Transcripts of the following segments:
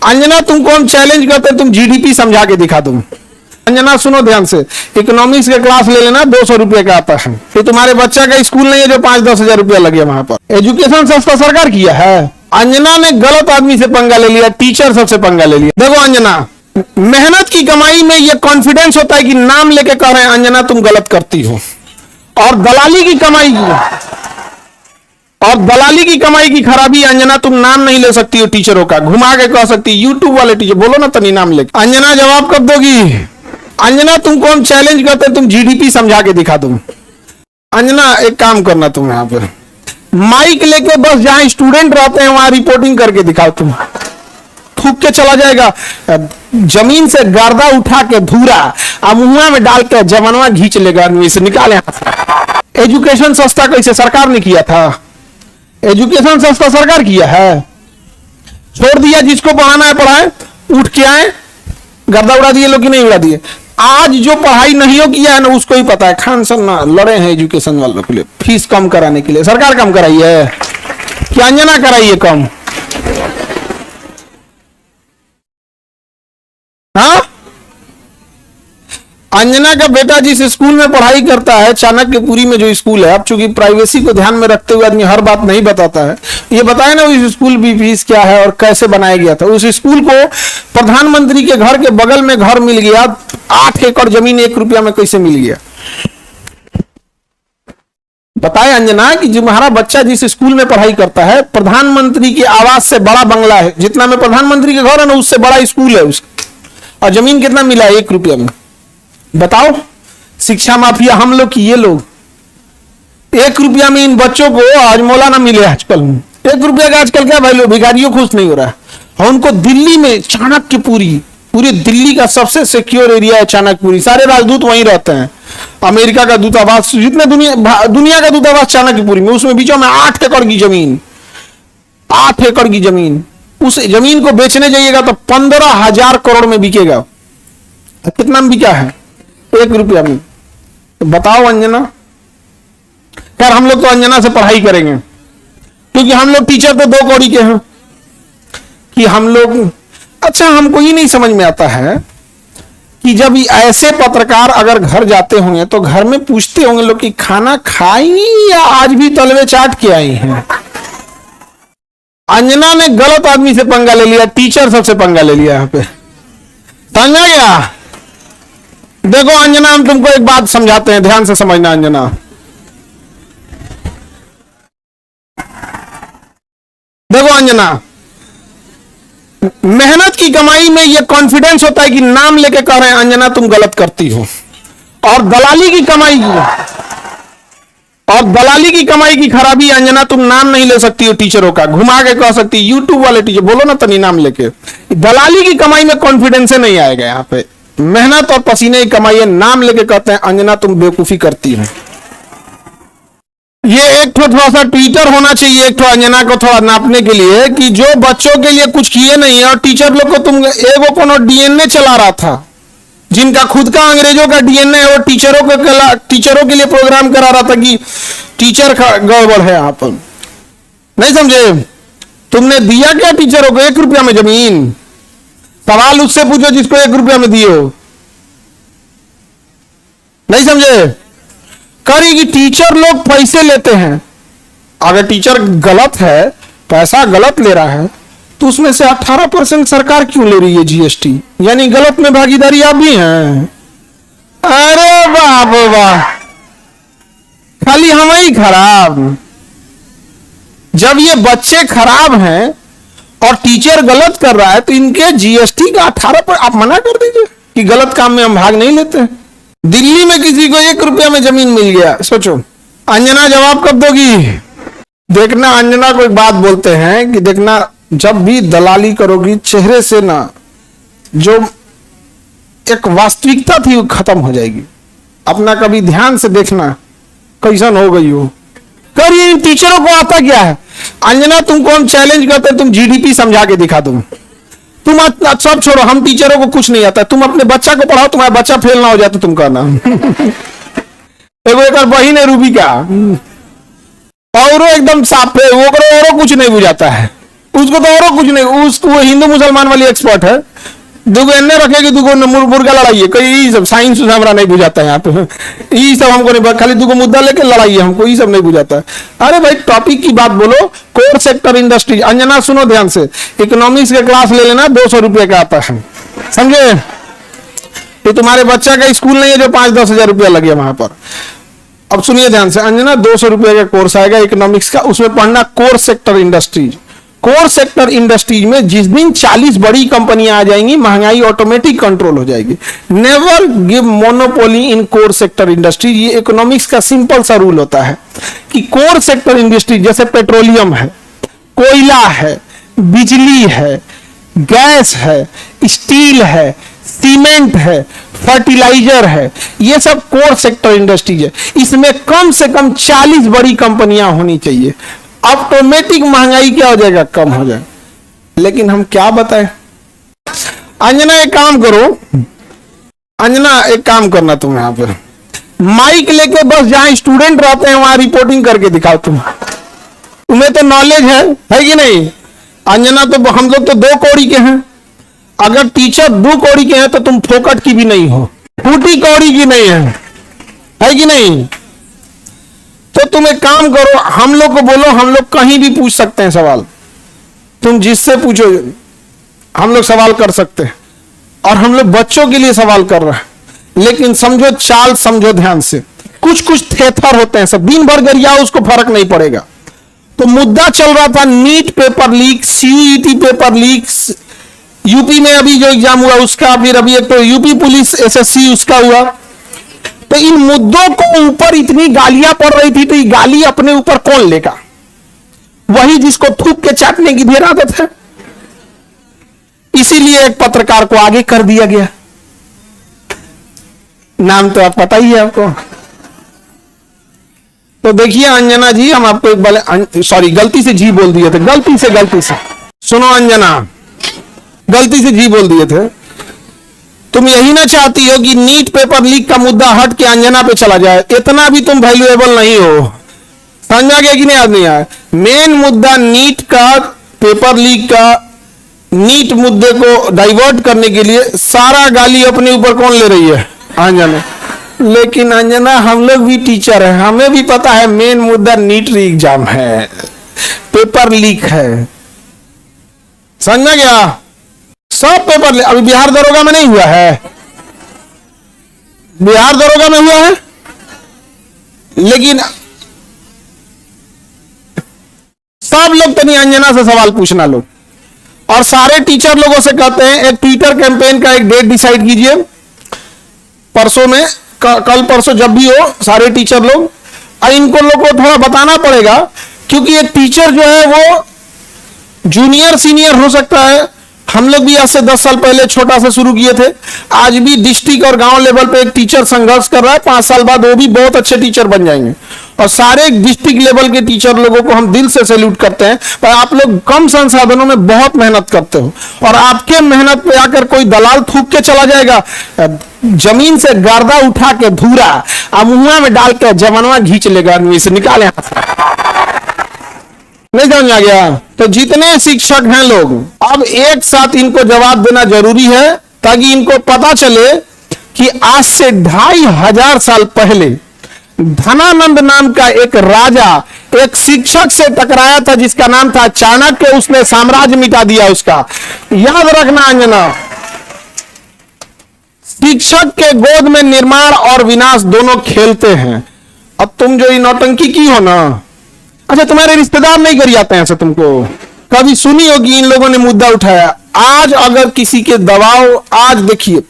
अंजना तुमको हम चैलेंज करते हैं, तुम जीडीपी समझा के दिखा तुम। अंजना सुनो ध्यान से, इकोनॉमिक्स का क्लास ले लेना, 200 रुपए का आता है। फिर तुम्हारे बच्चा का स्कूल नहीं है जो 5-10 हजार रुपया लगे वहां पर। एजुकेशन सस्ता सरकार किया है। अंजना ने गलत आदमी से पंगा ले लिया, टीचर सबसे पंगा ले लिया। देखो अंजना, मेहनत की कमाई में यह कॉन्फिडेंस होता है कि नाम लेके कह रहे हैं अंजना तुम गलत करती हो, और दलाली की कमाई की खराबी अंजना, तुम नाम नहीं ले सकती हो टीचरों का, घुमा के कह सकती यूट्यूब वाले टीचर, बोलो ना तनी नाम लेके। अंजना जवाब कब दोगी? अंजना तुमको हम चैलेंज करते हैं, तुम जीडीपी समझा के दिखा तुम। अंजना एक काम करना, तुम यहाँ पे माइक लेके बस जहां स्टूडेंट रहते हैं वहां रिपोर्टिंग करके दिखाओ। तुम थूक के चला जाएगा, जमीन से गर्दा उठा के धूरा अब मुंह में डाल के जवानवा घींच लेगा, आदमी से निकाले हाथ से। एजुकेशन सस्ता कैसे सरकार ने किया था? एजुकेशन सस्ता सरकार किया है। छोड़ दिया, जिसको पढ़ाना है पढ़ाए, उठ के आए, गर्दा उड़ा दिए लोग कि नहीं उड़ा दिए। आज जो पढ़ाई नहीं हो किया है ना उसको ही पता है। खान सर ना लड़े हैं एजुकेशन वालों के लिए, फीस कम कराने के लिए। सरकार कम कराई है कि अंजना कराई है कम? हाँ, अंजना का बेटा जिस स्कूल में पढ़ाई करता है, चाणक्यपुरी में जो स्कूल है, अब चूंकि प्राइवेसी को ध्यान में रखते हुए आदमी हर बात नहीं बताता है, ये बताए ना उस स्कूल की फीस क्या है और कैसे बनाया गया था। उस स्कूल को प्रधानमंत्री के घर के बगल में घर मिल गया, 8 एकड़ जमीन 1 रुपया में कैसे मिल गया? बताए अंजना कि जो हमारा बच्चा जिस स्कूल में पढ़ाई करता है, प्रधानमंत्री के आवास से बड़ा बंगला है, जितना में प्रधानमंत्री के घर है ना उससे बड़ा स्कूल है उसका, और जमीन कितना मिला है? 1 रुपया में। बताओ, शिक्षा माफिया हम लोग की ये लोग। 1 रुपया में इन बच्चों को आज मौलाना मिले आजकल। 1 रुपया का आजकल क्या भाई, लोग भिखारियों खुश नहीं हो रहा है। और उनको दिल्ली में चाणक्यपुरी, पूरी दिल्ली का सबसे सिक्योर एरिया है चाणक्यपुरी, सारे राजदूत वहीं रहते हैं। अमेरिका का दूतावास, जितने दुनिया का दूतावास चाणक्यपुरी में, उसमें बीचों में 8 एकड़ की जमीन, 8 एकड़ की जमीन। उस जमीन को बेचने जाइएगा तो 15,000 करोड़ में बिकेगा। कितना में बिका है? 1 रुपया में। तो बताओ अंजना। यार हम लोग तो अंजना से पढ़ाई करेंगे, क्योंकि हम लोग टीचर तो 2 कौड़ी के हैं कि हम लोग। अच्छा, हमको ये नहीं समझ में आता है कि जब ऐसे पत्रकार अगर घर जाते होंगे तो घर में पूछते होंगे लोग कि खाना खाई या आज भी तलवे चाट के आई हैं। अंजना ने गलत आदमी से पंगा ले लिया, टीचर सबसे पंगा ले लिया। यहाँ पे तंग आ गया। देखो अंजना, हम तुमको एक बात समझाते हैं, ध्यान से समझना अंजना। देखो अंजना, मेहनत की कमाई में यह कॉन्फिडेंस होता है कि नाम लेके कह रहे हैं अंजना तुम गलत करती हो, और दलाली की कमाई की खराबी अंजना, तुम नाम नहीं ले सकती हो टीचरों का, घुमा के कह सकती यूट्यूब वाले टीचर, बोलो ना तनी नाम लेके। दलाली की कमाई में कॉन्फिडेंस नहीं आएगा। यहाँ पे मेहनत और पसीने की कमाई है, नाम लेके कहते हैं अंजना तुम बेवकूफी करती हो। ये एक थोड़ा सा ट्विटर होना चाहिए एक अंजना को थोड़ा नापने के लिए कि जो बच्चों के लिए कुछ किए नहीं है, और टीचर लोग को तुम एगो कोनो डीएनए चला रहा था, जिनका खुद का अंग्रेजों का डीएनए है, वो टीचरों के लिए प्रोग्राम करा रहा था कि टीचर गड़बड़ है। यहाँ पर नहीं समझे? तुमने दिया क्या टीचरों को? 1 रुपया में जमीन। सवाल उससे पूछो जिसको 1 रुपया में दिए हो। नहीं समझे? करेगी, टीचर लोग पैसे लेते हैं। अगर टीचर गलत है, पैसा गलत ले रहा है, तो उसमें से 18% सरकार क्यों ले रही है जीएसटी? यानी गलत में भागीदारी आप भी हैं। अरे बाप वाह, खाली हम ही खराब। जब ये बच्चे खराब हैं और टीचर गलत कर रहा है, तो इनके जीएसटी का 18% आप मना कर दीजिए कि गलत काम में हम भाग नहीं लेते। दिल्ली में किसी को 1 रुपया में जमीन मिल गया, सोचो। अंजना जवाब कब दोगी? देखना, अंजना को एक बात बोलते हैं कि देखना, जब भी दलाली करोगी, चेहरे से ना जो एक वास्तविकता थी वो खत्म हो जाएगी। अपना कभी ध्यान से देखना कैसन हो गई हो। करिए, टीचरों को आता क्या है? अंजना तुमको हम चैलेंज करते हैं, तुम जीडीपी समझा के दिखा तुम सब छोड़ो, हम टीचरों को कुछ नहीं आता, तुम अपने बच्चा को पढ़ाओ, तुम्हारा बच्चा फेल ना हो जाए तो तुम कहना। एक बहिन है रूबी का, और एकदम साफ है, वो कुछ नहीं बुझाता है। उसको तो और कुछ नहीं, उसको वो हिंदू मुसलमान वाली एक्सपर्ट है। दुगो एन्ने रखेगी, दुगो मुर्गा लड़ाई है, कोई सब साइंस हमारा नहीं बुझाता है यहाँ पे, ये सब हमको नहीं, खाली दुगो मुद्दा लेके लड़ाई है, हमको ये सब नहीं बुझाता है। अरे भाई टॉपिक की बात बोलो। कोर सेक्टर इंडस्ट्री, अंजना सुनो ध्यान से, इकोनॉमिक्स का क्लास ले लेना, 200 रुपये का आता है, समझे? ये तुम्हारे बच्चा का स्कूल नहीं है जो 5-10 हजार रुपया लगे वहां पर। अब सुनिए ध्यान से, अंजना 200 रुपये का कोर्स आएगा इकोनॉमिक्स का, उसमें पढ़ना core sector industries. Core sector industries में जिस दिन 40 बड़ी कंपनियां आ जाएंगी, महंगाई ऑटोमेटिक कंट्रोल हो जाएगी। नेवर गिव मोनोपोली इन कोर सेक्टर इंडस्ट्रीज। ये इकोनॉमिक्स का सिंपल सा रूल होता है कि कोर सेक्टर इंडस्ट्री जैसे पेट्रोलियम है, कोयला है, बिजली है, गैस है, स्टील है, सीमेंट है, फर्टिलाइजर है, ये सब कोर सेक्टर इंडस्ट्रीज है। इसमें कम से कम 40 बड़ी कंपनियां होनी चाहिए, ऑटोमेटिक महंगाई क्या हो जाएगा, कम हो जाएगा। लेकिन हम क्या बताएं? अंजना एक काम करो, अंजना एक काम करना, तुम यहां पर माइक लेके बस जहां स्टूडेंट रहते हैं वहां रिपोर्टिंग करके दिखाओ। तुम्हें तो नॉलेज है कि नहीं? अंजना तो हम लोग तो 2 कौड़ी के हैं, अगर टीचर 2 कौड़ी के हैं तो तुम फोकट की भी नहीं हो, फूटी कौड़ी की नहीं है कि नहीं? तो तुम एक काम करो, हम लोग को बोलो, हम लोग कहीं भी पूछ सकते हैं सवाल, तुम जिससे पूछो हम लोग सवाल कर सकते हैं, और हम लोग बच्चों के लिए सवाल कर रहे हैं। लेकिन समझो चाल, समझो ध्यान से, कुछ कुछ थेथर होते हैं, सब दिन भर गरियाओ उसको फर्क नहीं पड़ेगा। तो मुद्दा चल रहा था NEET paper leak, CUET paper leak, UP में अभी जो एग्जाम हुआ उसका, फिर अभी एक तो यूपी पुलिस एसएससी उसका हुआ। तो इन मुद्दों को ऊपर इतनी गालियां पड़ रही थी, तो ये गाली अपने ऊपर कौन लेगा? वही जिसको थूक के चाटने की ढेर आदत है। इसीलिए एक पत्रकार को आगे कर दिया गया, नाम तो आप पता ही है आपको। तो देखिए अंजना जी, हम आपको एक बार, सॉरी गलती से जी बोल दिए थे, गलती से सुनो अंजना, गलती से जी बोल दिए थे। तुम यही ना चाहती हो कि नीट पेपर लीक का मुद्दा हट के अंजना पे चला जाए? इतना भी तुम वैल्यूएबल नहीं हो, समझा गया कि नहीं आदमी? आया मेन मुद्दा नीट का, पेपर लीक का, नीट मुद्दे को डाइवर्ट करने के लिए सारा गाली अपने ऊपर कौन ले रही है? अंजना। लेकिन अंजना हम लोग भी टीचर हैं, हमें भी पता है मेन मुद्दा नीट एग्जाम है, पेपर लीक है, समझा गया? सब पेपर अभी बिहार दरोगा में नहीं हुआ है, बिहार दरोगा में हुआ है, लेकिन सब लोग तो नहीं, अंजना से सवाल पूछना लोग। और सारे टीचर लोगों से कहते हैं एक ट्विटर कैंपेन का एक डेट डिसाइड कीजिए, परसों में, कल परसों जब भी हो, सारे टीचर लोग, और इनको लोग को थोड़ा बताना पड़ेगा, क्योंकि एक टीचर जो है वो जूनियर सीनियर हो सकता है। हम लोग भी आज से 10 साल पहले छोटा से शुरू किए थे, आज भी डिस्ट्रिक्ट और गांव लेवल पे एक टीचर संघर्ष कर रहा है, 5 साल बाद वो भी बहुत अच्छे टीचर बन जाएंगे। और सारे डिस्ट्रिक्ट लेवल के टीचर लोगों को हम दिल से सैल्यूट करते हैं, पर आप लोग कम संसाधनों में बहुत मेहनत करते हो, और आपके मेहनत पे आकर कोई दलाल थूक के चला जाएगा, जमीन से गर्दा उठा के धूरा मुंह में डाल के जवानवा घींच लेगा, आदमी से निकाले हाथ से। नहीं समझ आ गया? तो जितने शिक्षक हैं लोग, अब एक साथ इनको जवाब देना जरूरी है, ताकि इनको पता चले कि आज से 2500 साल पहले धनानंद नाम का एक राजा एक शिक्षक से टकराया था, जिसका नाम था चाणक्य, उसने साम्राज्य मिटा दिया उसका। याद रखना अंजना, शिक्षक के गोद में निर्माण और विनाश दोनों खेलते हैं। अब तुम जो ये नौटंकी की हो ना, अच्छा तुम्हारे रिश्तेदार नहीं कर जाते हैं ऐसे? तुमको कभी सुनी होगी इन लोगों ने मुद्दा उठाया? आज अगर किसी के दबाव, आज देखिए,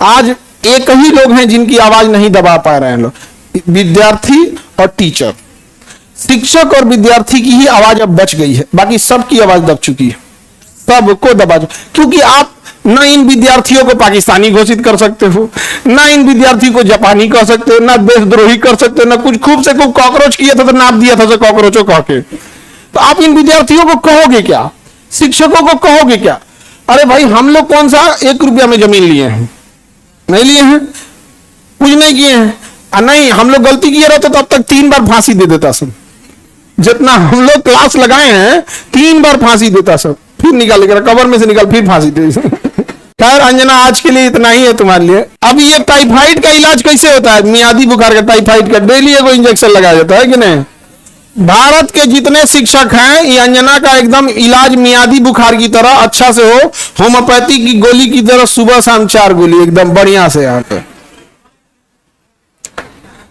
आज एक ही लोग हैं जिनकी आवाज नहीं दबा पा रहे हैं लोग, विद्यार्थी और टीचर। शिक्षक और विद्यार्थी की ही आवाज अब बच गई है, बाकी सबकी आवाज दब चुकी है, सबको दबा, क्योंकि आप ना इन विद्यार्थियों को पाकिस्तानी घोषित कर सकते हो, ना इन विद्यार्थी को जापानी कह सकते हो, ना देशद्रोही कर सकते हो, ना कुछ खूब से खूब कॉकरोच किया था तो नाप दिया था कॉकरोचों कह के। तो आप इन विद्यार्थियों को कहोगे क्या? शिक्षकों को कहोगे क्या? अरे भाई हम लोग कौन सा 1 रुपया में जमीन लिए हैं? नहीं लिए हैं, कुछ नहीं किए हैं। नहीं, हम लोग गलती किए रहते तो अब तक 3 बार फांसी दे देता सब, जितना हम लोग क्लास लगाए हैं 3 बार फांसी देता सब, फिर निकाल के कवर में से निकाल फिर फांसी दे। खैर अंजना आज के लिए इतना ही है तुम्हारे लिए। अब ये टाइफाइड का इलाज कैसे होता है, मियादी बुखार का, टाइफाइड का डेली एगो इंजेक्शन लगाया जाता है कि नहीं। भारत के जितने शिक्षक हैं ये अंजना का एकदम इलाज मियादी बुखार की तरह अच्छा से हो, होम्योपैथी की गोली की तरह सुबह शाम 4 गोली एकदम बढ़िया से यहाँ पे,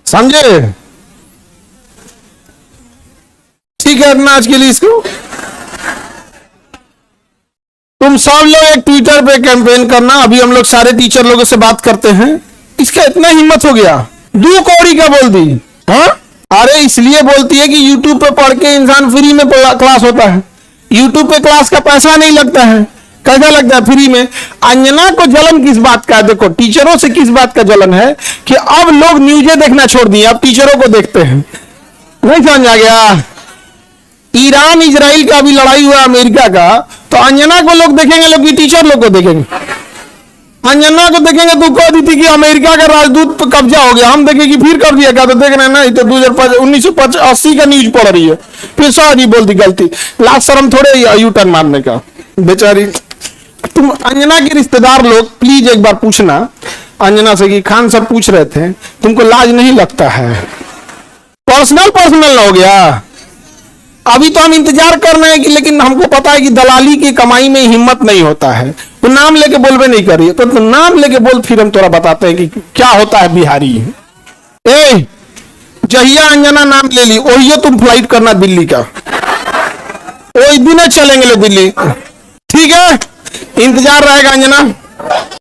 समझे। ठीक है अपना आज के लिए इसको। तुम सब लोग एक ट्विटर पे कैंपेन करना, अभी हम लोग सारे टीचर लोगों से बात करते हैं। इसका इतना हिम्मत हो गया, 2 कौड़ी का बोल दी। हाँ अरे इसलिए बोलती है कि यूट्यूब पे पढ़ के इंसान फ्री में क्लास होता है, यूट्यूब पे क्लास का पैसा नहीं लगता है। कैसा लगता है फ्री में। अंजना को जलन किस बात का है, देखो टीचरों से किस बात का जलन है कि अब लोग न्यूज़ें देखना छोड़ दिए, अब टीचरों को देखते हैं। नहीं समझ आ गया। ईरान इजराइल का भी लड़ाई हुआ अमेरिका का, तो अंजना को लोग देखेंगे, लोग की टीचर लोग को देखेंगे। अंजना को देखेंगे तो कह दी थी कि अमेरिका का राजदूत पर कब्जा हो गया, हम देखेंगे फिर कर दिया क्या, तो देख रहे हैं ना, तो 1980 का न्यूज पढ़ रही है, फिर सॉरी बोल दी गलती, लास्ट शर्म थोड़े यू टर्न मारने का बेचारी। तुम अंजना के रिश्तेदार लोग प्लीज एक बार पूछना अंजना से कि खान सब पूछ रहे थे तुमको लाज नहीं लगता है। पर्सनल हो गया। अभी तो हम इंतजार कर रहे हैं कि, लेकिन हमको पता है कि दलाली की कमाई में हिम्मत नहीं होता है, तो नाम लेके बोलबे नहीं कर रही है, तो नाम लेके बोल, फिर हम थोड़ा बताते हैं कि क्या होता है बिहारी। ए जहिया अंजना नाम ले ली वही तुम फ्लाइट करना दिल्ली का, वही दिन चलेंगे दिल्ली। ठीक है इंतजार रहेगा अंजना।